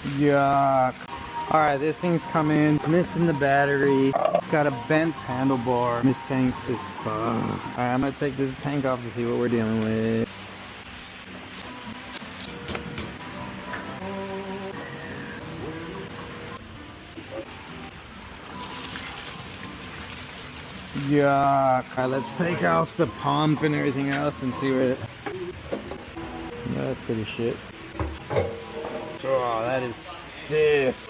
Yuck. Alright, this thing's coming. It's missing the battery. It's got a bent handlebar. This tank is fucked. Alright, I'm gonna take this tank off to see what we're dealing with. Yuck. Alright, let's take off the pump and everything else and see what it... That's pretty shit. Oh, that is stiff.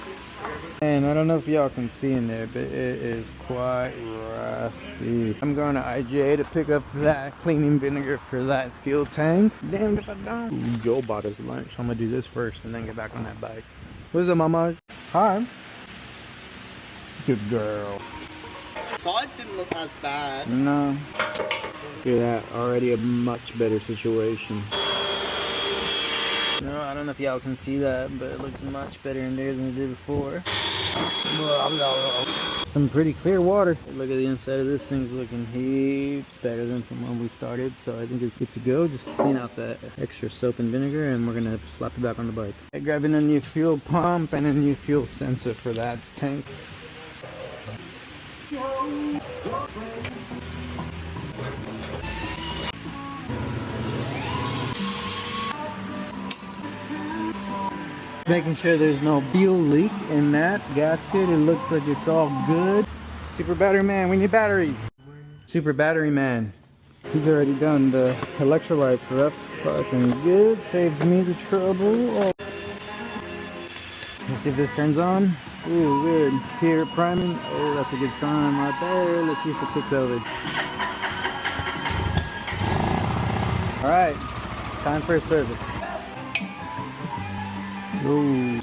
And I don't know if y'all can see in there, but it is quite rusty. I'm going to IGA to pick up that cleaning vinegar for that fuel tank. Damn if I don't. Ooh, Joe bought us lunch. I'm gonna do this first and then get back on that bike. What's up, mama? Hi. Good girl. Sides didn't look as bad. No. Look at that. Already a much better situation. No, I don't know if y'all can see that, but it looks much better in there than it did before. Some pretty clear water. Look at the inside of this thing's looking heaps better than from when we started, so I think it's good to go. Just clean out that extra soap and vinegar and we're gonna slap it back on the bike. Grabbing a new fuel pump and a new fuel sensor for that tank. Making sure there's no fuel leak in that gasket. It looks like it's all good. Super Battery Man, we need batteries. Super Battery Man. He's already done the electrolytes, so that's fucking good. Saves me the trouble. Oh. Let's see if this turns on. Ooh, good. Here, priming. Oh, that's a good sign right there. Let's see if it kicks over. Alright, time for a service. Ooh.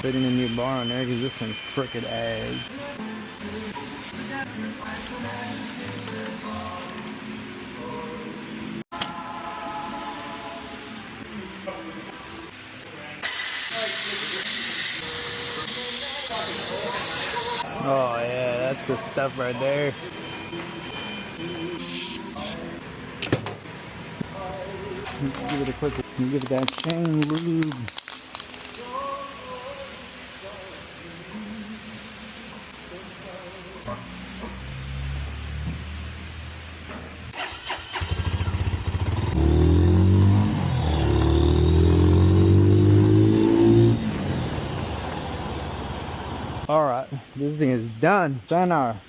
Putting a new bar on there because this thing's crooked as. Oh yeah, that's the stuff right there. Give it a quick, give it that chain lube. Alright, this thing is done. Done.